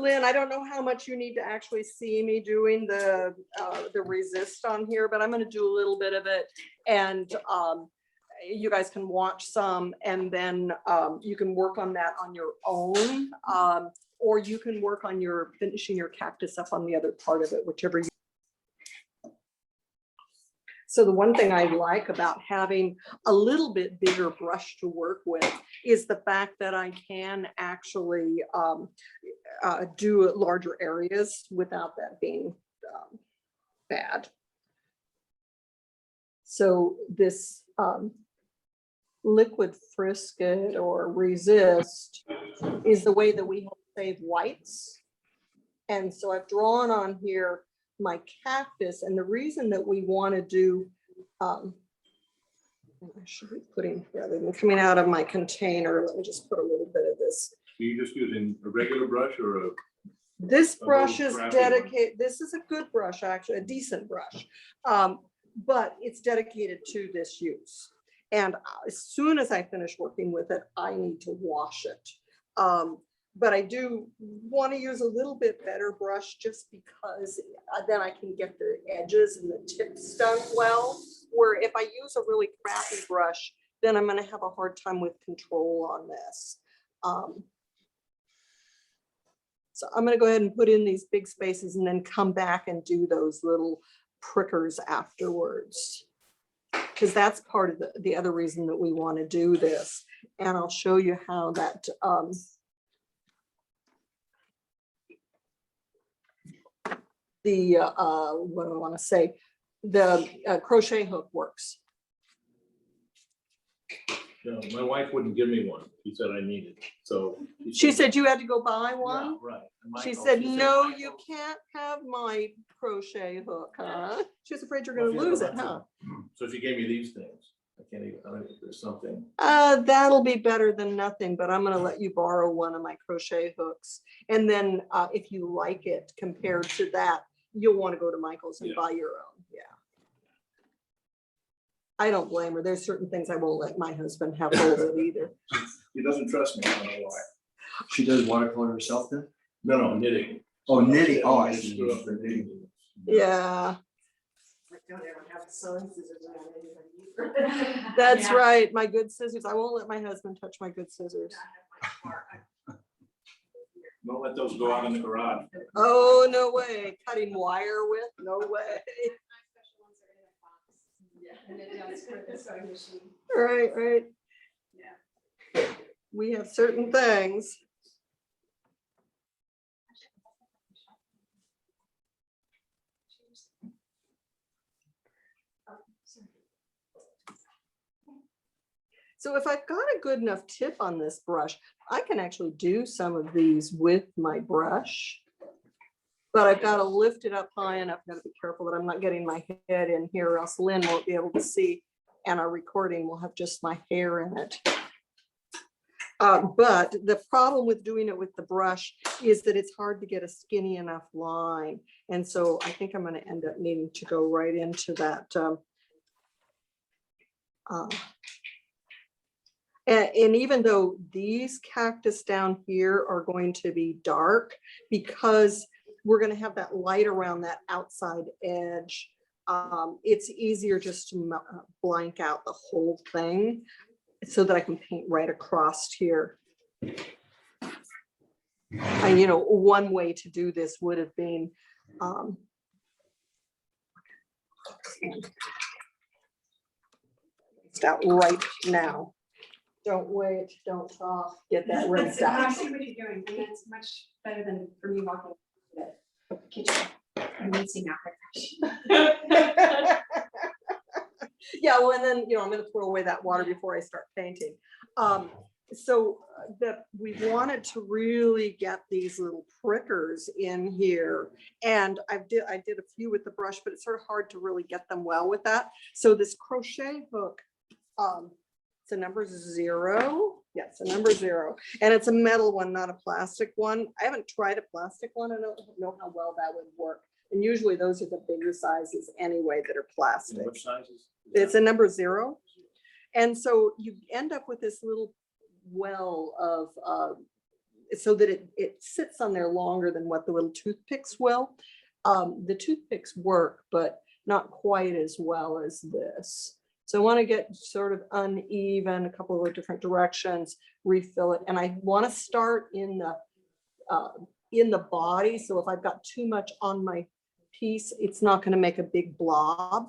Lynn, I don't know how much you need to actually see me doing the resist on here, but I'm going to do a little bit of it, and you guys can watch some, and then you can work on that on your own, or you can work on your finishing your cactus up on the other part of it, whichever you. So the one thing I like about having a little bit bigger brush to work with is the fact that I can actually do larger areas without that being bad. So this liquid frisket or resist is the way that we help save whites. And so I've drawn on here my cactus, and the reason that we want to do I should be putting, rather than coming out of my container, let me just put a little bit of this. Are you just using a regular brush or a? This brush is dedicated, this is a good brush, actually, a decent brush, but it's dedicated to this use. And as soon as I finish working with it, I need to wash it. But I do want to use a little bit better brush just because then I can get the edges and the tips done well. Where if I use a really crappy brush, then I'm going to have a hard time with control on this. So I'm going to go ahead and put in these big spaces and then come back and do those little prickers afterwards. Because that's part of the other reason that we want to do this. And I'll show you how that what do I want to say? The crochet hook works. No, my wife wouldn't give me one. She said I needed. So she said you had to go buy one. Yeah, right. She said, no, you can't have my crochet hook, huh? She was afraid you're going to lose it, huh? So she gave me these things. I can't even, I don't know if there's something. That'll be better than nothing, but I'm going to let you borrow one of my crochet hooks. And then if you like it compared to that, you'll want to go to Michael's and buy your own. Yeah. I don't blame her. There's certain things I won't let my husband have hold of either. He doesn't trust me. I don't know why. She does watercolor herself then? No, knitting. Oh, knitting. Oh, I just see. grew up in knitting. Yeah. I don't ever have sewing scissors around anybody. That's right. My good scissors. I won't let my husband touch my good scissors. Don't let those go out in the garage. Oh, no way. Cutting wire with? No way. And it does for the sewing machine. Right. Yeah. We have certain things. So if I've got a good enough tip on this brush, I can actually do some of these with my brush. But I've got to lift it up high enough. I've got to be careful that I'm not getting my head in here, or else Lynn won't be able to see, and our recording will have just my hair in it. But the problem with doing it with the brush is that it's hard to get a skinny enough line. And so I think I'm going to end up needing to go right into that. And even though these cactus down here are going to be dark, because we're going to have that light around that outside edge, it's easier just to blank out the whole thing so that I can paint right across here. And you know, one way to do this would have been out right now. Don't wait, don't talk, get that rinsed out. I see what you're doing, and it's much better than for me walking into the kitchen and rinsing out the Yeah, well, and then, you know, I'm going to throw away that water before I start painting. So that we wanted to really get these little prickers in here, and I did a few with the brush, but it's sort of hard to really get them well with that. So this crochet hook, it's a number 0. Yes, a number 0, and it's a metal one, not a plastic one. I haven't tried a plastic one. I don't know how well that would work. And usually those are the bigger sizes anyway that are plastic. What sizes? It's a number 0. And so you end up with this little well of so that it sits on there longer than what the little toothpicks will. The toothpicks work, but not quite as well as this. So I want to get sort of uneven, a couple of different directions, refill it. And I want to start in the body. So if I've got too much on my piece, it's not going to make a big blob.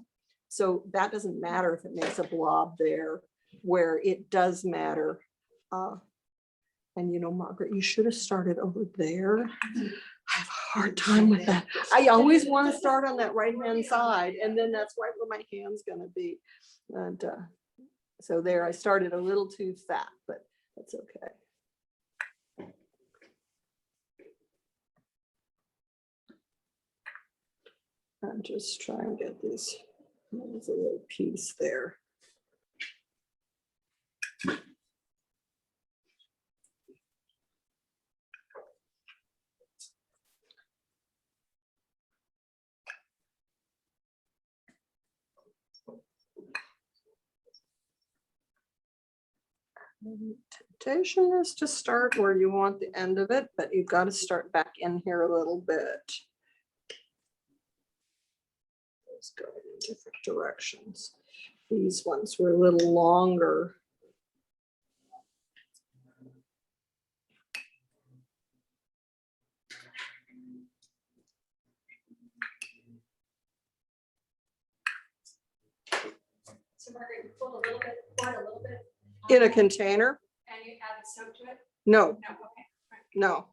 So that doesn't matter if it makes a blob there. Where it does matter. And you know, Margaret, you should have started over there. I have a hard time with that. I always want to start on that right-hand side, and then that's right where my hand's gonna be. And so there, I started a little too fat, but that's okay. I'm just trying to get this. There's a little piece there. Temptation is to start where you want the end of it, but you've got to start back in here a little bit. Let's go in different directions. These ones were a little longer. So Margaret, you pulled a little bit, poured a little bit. In a container? And you added soap to it? No, No, okay. no.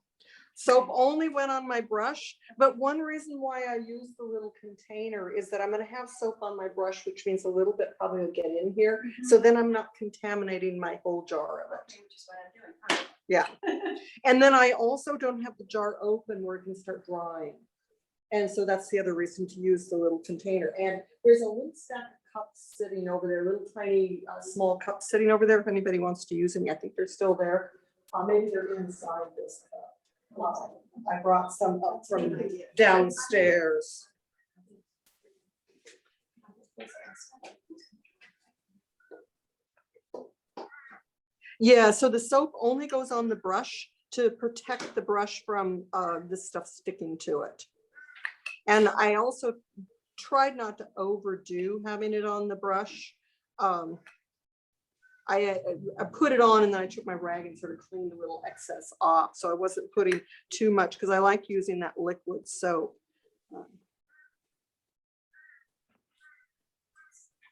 Soap only went on my brush, but one reason why I use the little container is that I'm going to have soap on my brush, which means a little bit probably will get in here. So then I'm not contaminating my whole jar of it. Which is what I'm doing. Yeah. And then I also don't have the jar open where it can start drying. And so that's the other reason to use the little container. And there's a little stack of cups sitting over there, little tiny small cups sitting over there. If anybody wants to use them, I think they're still there. Maybe they're inside this cup. I brought some up from downstairs. Yeah, so the soap only goes on the brush to protect the brush from this stuff sticking to it. And I also tried not to overdo having it on the brush. I put it on and then I took my rag and sort of cleaned the little excess off. So I wasn't putting too much because I like using that liquid soap.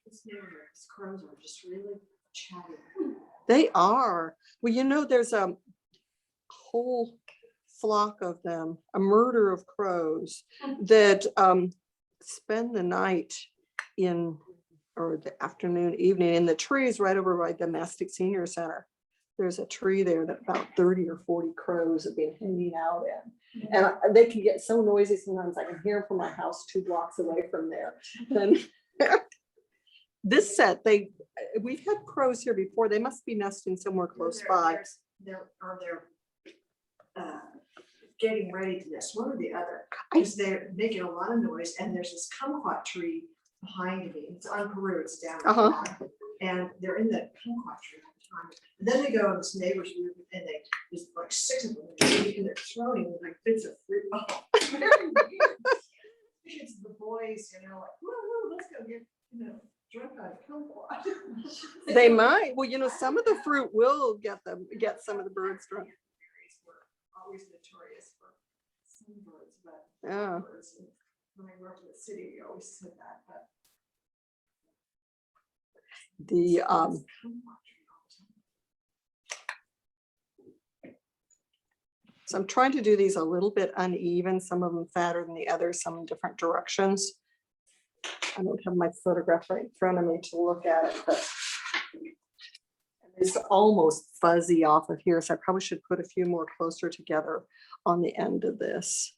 These crows are just really chatty. They are. Well, you know, there's a whole flock of them, a murder of crows that spend the night in, or the afternoon, evening in the trees right over by Domestic Senior Center. There's a tree there that about 30 or 40 crows have been hanging out in. And they can get so noisy sometimes I can hear them from my house 2 blocks away from there. And this set, we've had crows here before. They must be nesting somewhere close by. They're getting ready to nest, one or the other, because they're making a lot of noise, and there's this kumquat tree behind me. It's on Peru, it's down. And they're in the kumquat tree all the time. And then they go in this neighbor's room, and there's like 6 of them, and they're throwing like bits of fruit. Oh, very weird. It's the boys, you know, like, woo, let's go get, you know, drunk on kumquat. They might. Well, you know, some of the fruit will get some of the birds drunk. Berries were always notorious for some birds, but Yeah. birds. When I worked in the city, we always said that, but. The so I'm trying to do these a little bit uneven, some of them fatter than the others, some in different directions. I don't have my photograph right in front of me to look at it, but it's almost fuzzy off of here, so I probably should put a few more closer together on the end of this.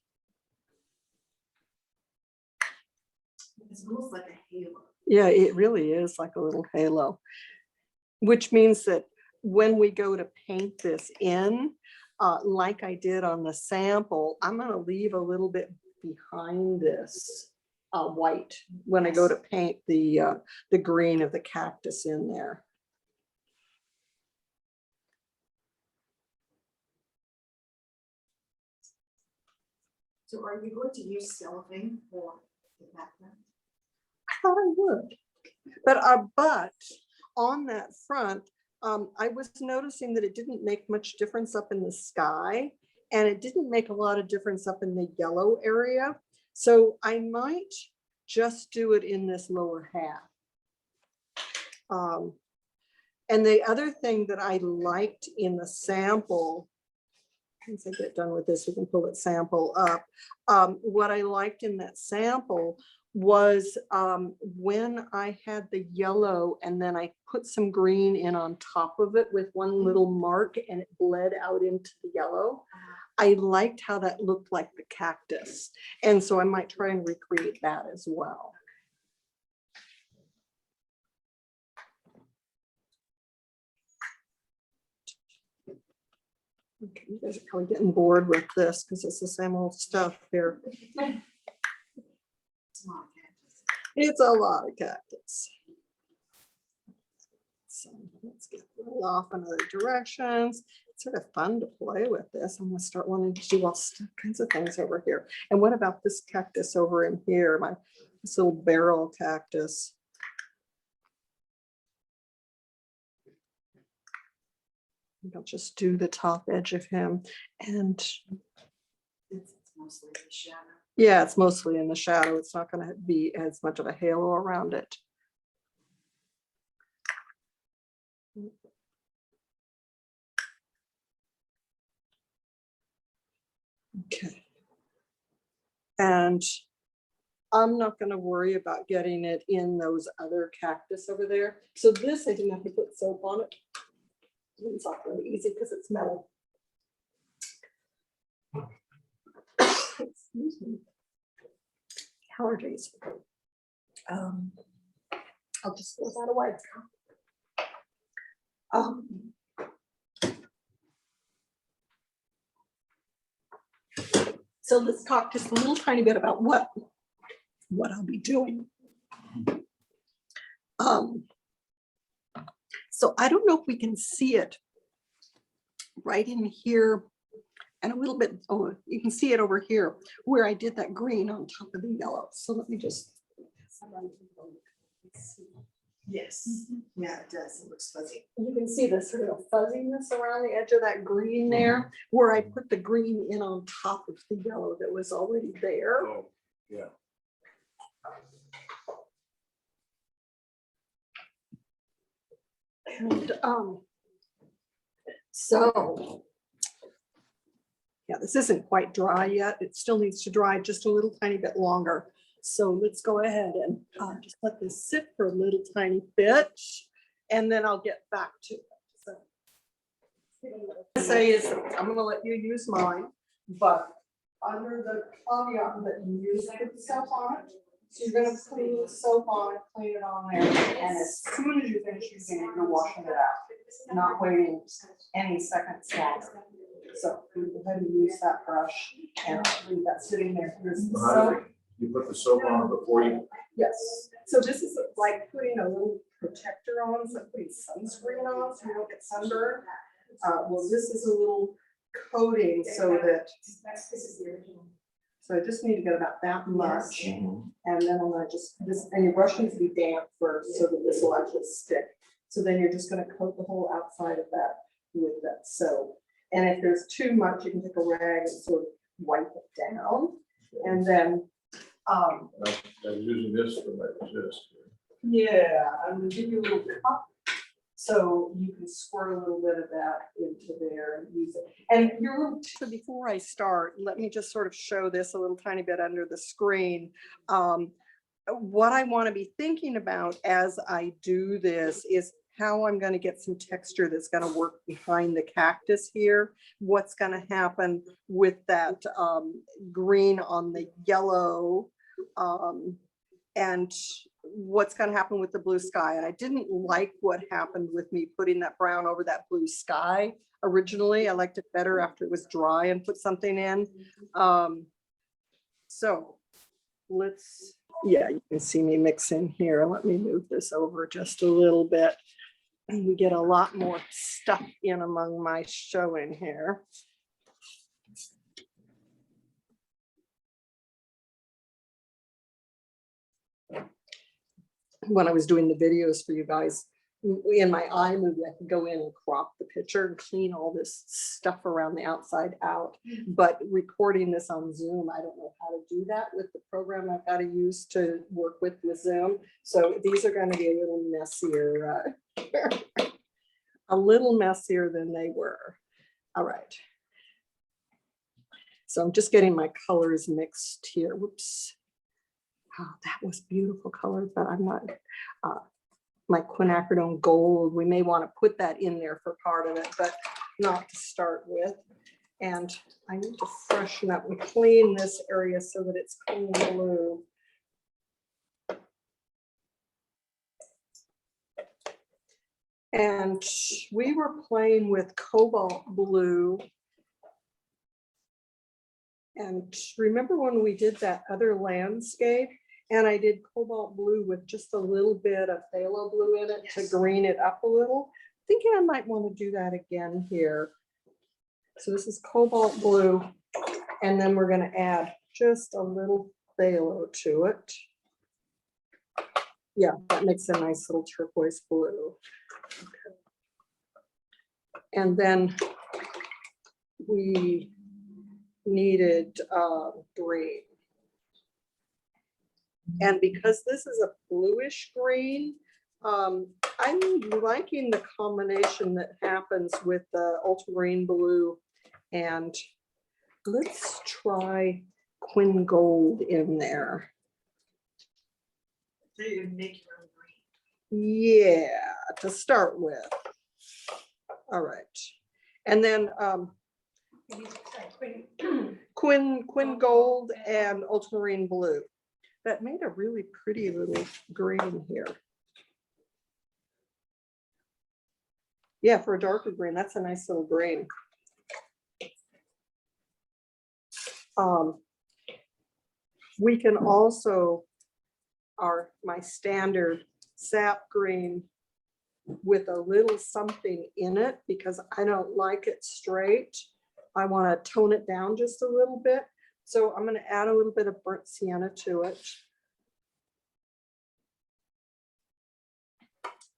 It's almost like a halo. Yeah, it really is like a little halo, which means that when we go to paint this in, like I did on the sample, I'm going to leave a little bit behind this white when I go to paint the green of the cactus in there. So are you going to use cellophane for the background? I thought I would. But on that front, I was noticing that it didn't make much difference up in the sky, and it didn't make a lot of difference up in the yellow area. So I might just do it in this lower half. And the other thing that I liked in the sample, once I get done with this, we can pull that sample up. What I liked in that sample was when I had the yellow and then I put some green in on top of it with one little mark and it bled out into the yellow. I liked how that looked like the cactus. And so I might try and recreate that as well. Okay, you guys are probably getting bored with this because it's the same old stuff here. It's not cactus. It's a lot of cactus. So let's get a little off in other directions. It's sort of fun to play with this. I'm gonna start wanting to do all kinds of things over here. And what about this cactus over in here? This little barrel cactus. I think I'll just do the top edge of him. And It's mostly the shadow. yeah, it's mostly in the shadow. It's not gonna be as much of a halo around it. Okay. And I'm not going to worry about getting it in those other cactus over there. So this, I didn't have to put soap on it. It's not really easy because it's metal. Excuse me. Allergies. I'll just throw that away. So let's talk just a little tiny bit about what I'll be doing. So I don't know if we can see it right in here and a little bit, oh, you can see it over here where I did that green on top of the yellow. So let me just. Yes, yeah, it does. It looks fuzzy. You can see the sort of fuzziness around the edge of that green there, where I put the green in on top of the yellow that was already there. Oh, yeah. And so, yeah, this isn't quite dry yet. It still needs to dry just a little tiny bit longer. So let's go ahead and just let this sit for a little tiny bit, and then I'll get back to it. So, say is I'm going to let you use mine, but under the caveat that you use the soap on it. So you're going to clean the soap on it, clean it on there, and as soon as you finish using it, you're washing it out, not waiting any seconds longer. So go ahead and use that brush and leave that sitting there. Here's the soap. You put the soap on before you. Yes. So this is like putting a little protector on, it's like putting sunscreen on so you don't get sunburned. Well, this is a little coating so that. So I just need to get about that much. And then I'm gonna just, and your brush needs to be damp first so that this will actually stick. So then you're just gonna coat the whole outside of that with that soap. And if there's too much, you can take a rag and sort of wipe it down. And then, I'm using this for my resist. yeah, I'm gonna give you a little cup so you can squirt a little bit of that into there and use it. And so before I start, let me just sort of show this a little tiny bit under the screen. What I want to be thinking about as I do this is how I'm going to get some texture that's going to work behind the cactus here. What's going to happen with that green on the yellow, and what's going to happen with the blue sky. And I didn't like what happened with me putting that brown over that blue sky originally. I liked it better after it was dry and put something in. So let's, yeah, you can see me mixing here. Let me move this over just a little bit. And we get a lot more stuff in among my showing here. when I was doing the videos for you guys, in my iMovie, I could go in and crop the picture and clean all this stuff around the outside out. But recording this on Zoom, I don't know how to do that with the program I've got to use to work with Zoom. So these are going to be a little messier, a little messier than they were. All right. So I'm just getting my colors mixed here. Whoops. Oh, that was beautiful color, but I'm not, my quinacridone gold, we may want to put that in there for part of it, but not to start with. And I need to freshen up and clean this area so that it's clean blue. And we were playing with cobalt blue. And remember when we did that other landscape? And I did cobalt blue with just a little bit of phthalo blue in it to green it up a little. Thinking I might want to do that again here. So this is cobalt blue, and then we're going to add just a little phthalo to it. Yeah, that makes a nice little turquoise blue. Okay. And then we needed green. And because this is a bluish green, I'm liking the combination that happens with the ultramarine blue. And let's try Quin Gold in there. So you make your own green. Yeah, to start with. All right. And then Quin Gold and ultramarine blue. That made a really pretty little green here. Yeah, for a darker green, that's a nice little green. We can also, my standard sap green with a little something in it, because I don't like it straight. I want to tone it down just a little bit. So I'm going to add a little bit of burnt sienna to it.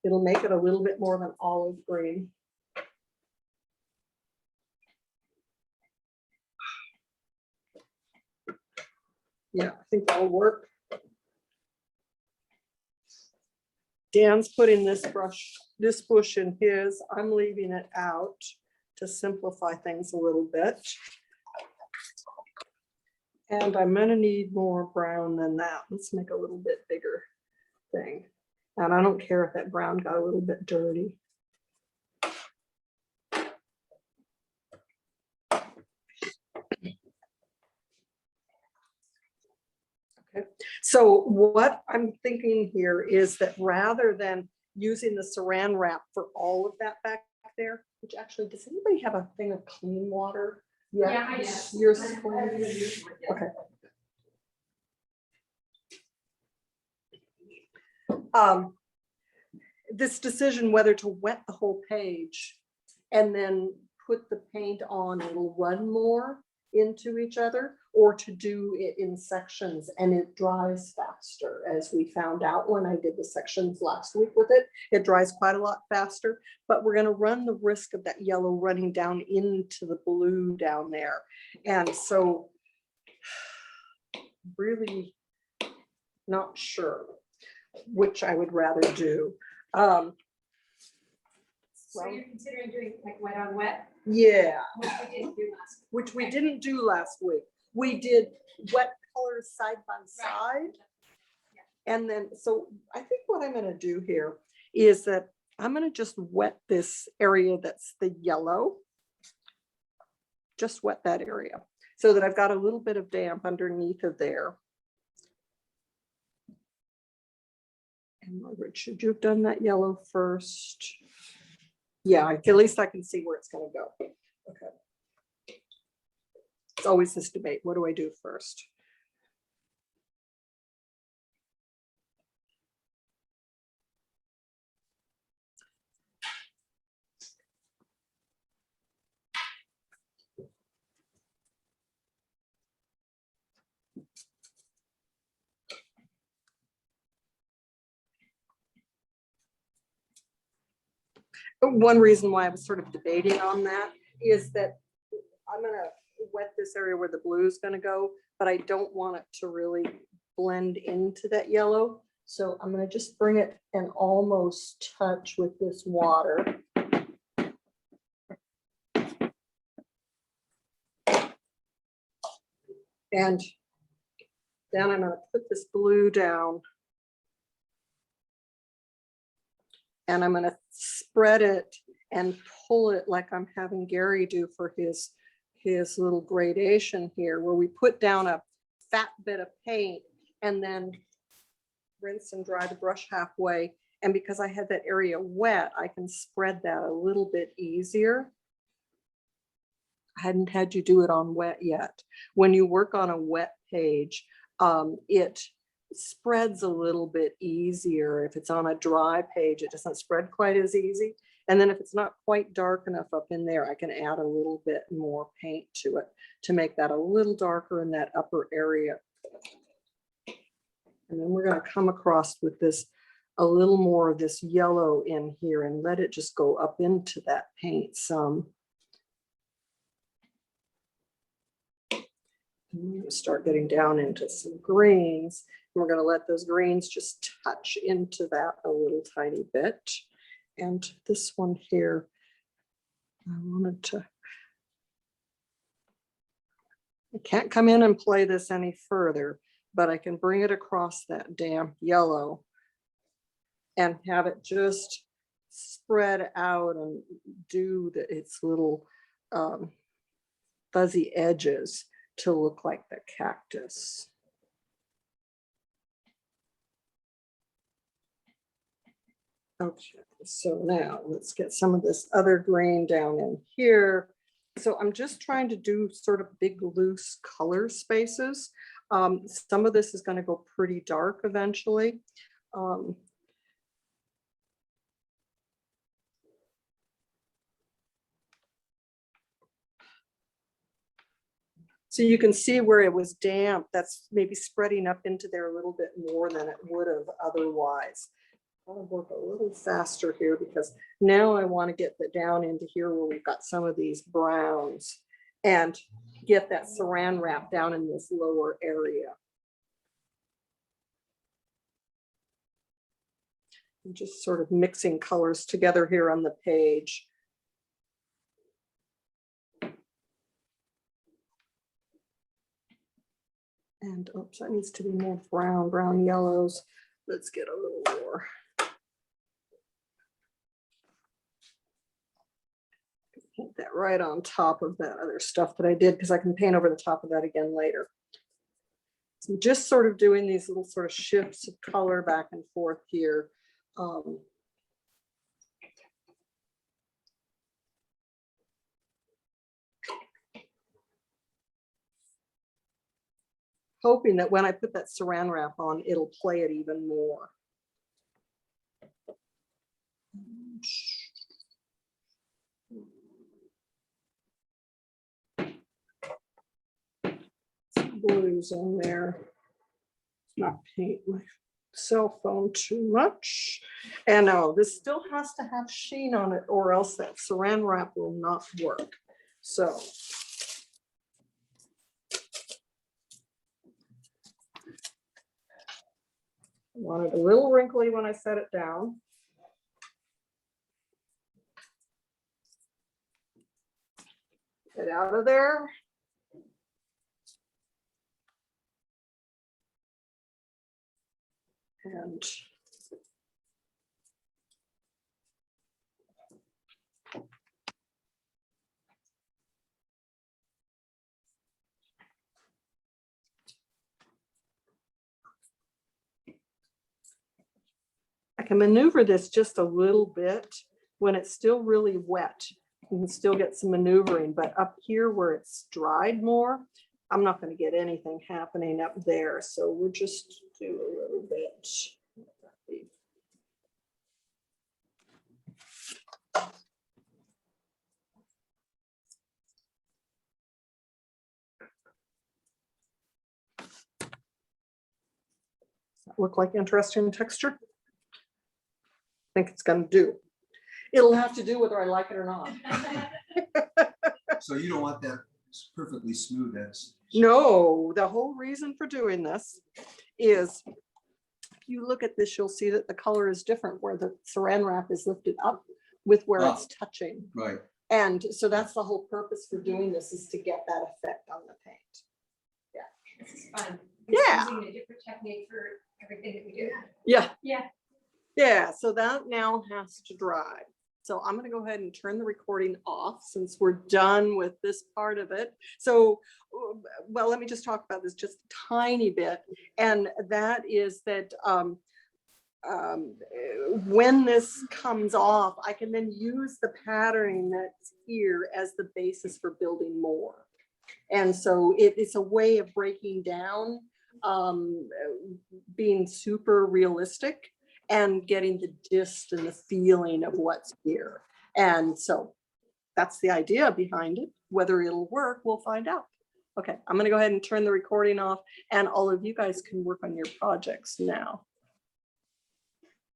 It'll make it a little bit more of an olive green. Yeah, I think that'll work. Dan's putting this bush in his. I'm leaving it out to simplify things a little bit. And I'm going to need more brown than that. Let's make a little bit bigger thing. And I don't care if that brown got a little bit dirty. Okay. So what I'm thinking here is that rather than using the saran wrap for all of that back there, which actually, does anybody have a thing of clean water? Yeah, I do. Yours is clean? Okay. This decision whether to wet the whole page and then put the paint on, it'll run more into each other, or to do it in sections and it dries faster, as we found out when I did the sections last week with it. It dries quite a lot faster, but we're going to run the risk of that yellow running down into the blue down there. And so really not sure which I would rather do. So you're considering doing like wet on wet? Yeah, Which we didn't do last week. which we didn't do last week. We did wet colors side by side. And then, so I think what I'm going to do here is that I'm going to just wet this area that's the yellow. Just wet that area so that I've got a little bit of damp underneath of there. And Margaret, should you have done that yellow first? Yeah, at least I can see where it's going to go. Okay. It's always this debate. What do I do first? one reason why I was sort of debating on that is that I'm gonna wet this area where the blue is gonna go, but I don't want it to really blend into that yellow. So I'm gonna just bring it and almost touch with this water. And then I'm gonna put this blue down. And I'm gonna spread it and pull it like I'm having Gary do for his little gradation here, where we put down a fat bit of paint and then rinse and dry the brush halfway. And because I had that area wet, I can spread that a little bit easier. I hadn't had you do it on wet yet. When you work on a wet page, it spreads a little bit easier. If it's on a dry page, it doesn't spread quite as easy. And then if it's not quite dark enough up in there, I can add a little bit more paint to it to make that a little darker in that upper area. And then we're going to come across with this, a little more of this yellow in here and let it just go up into that paint some. And we're going to start getting down into some greens. And we're going to let those greens just touch into that a little tiny bit. And this one here, I wanted to, I can't come in and play this any further, but I can bring it across that damp yellow and have it just spread out and do its little fuzzy edges to look like the cactus. Okay, so now let's get some of this other green down in here. So I'm just trying to do sort of big loose color spaces. Some of this is going to go pretty dark eventually. So you can see where it was damp, that's maybe spreading up into there a little bit more than it would have otherwise. I'll work a little faster here because now I want to get the down into here where we've got some of these browns and get that saran wrap down in this lower area. I'm just sort of mixing colors together here on the page. And oops, that needs to be more brown yellows. Let's get a little more. Paint that right on top of that other stuff that I did because I can paint over the top of that again later. So I'm just sort of doing these little sort of shifts of color back and forth here. Hoping that when I put that saran wrap on, it'll play it even more. Some blues in there. Not paint my cell phone too much. And oh, this still has to have sheen on it or else that saran wrap will not work. So I want it a little wrinkly when I set it down. Get out of there. And I can maneuver this just a little bit when it's still really wet. You can still get some maneuvering, but up here where it's dried more, I'm not going to get anything happening up there. So we'll just do a little bit. Look like interesting texture? I think it's going to do. It'll have to do whether I like it or not. So you don't want that perfectly smooth, that's. No, the whole reason for doing this is if you look at this, you'll see that the color is different where the saran wrap is lifted up with where Ah. it's touching. Right. And so that's the whole purpose for doing this, is to get that effect on the paint. This is fun. Yeah. Using a different technique for everything that we do. Yeah. Yeah. Yeah, so that now has to dry. So I'm gonna go ahead and turn the recording off since we're done with this part of it. So, well, let me just talk about this just a tiny bit. And that is that when this comes off, I can then use the patterning that's here as the basis for building more. And so it's a way of breaking down, being super realistic and getting the gist and the feeling of what's here. And so that's the idea behind it. Whether it'll work, we'll find out. Okay, I'm gonna go ahead and turn the recording off, and all of you guys can work on your projects now.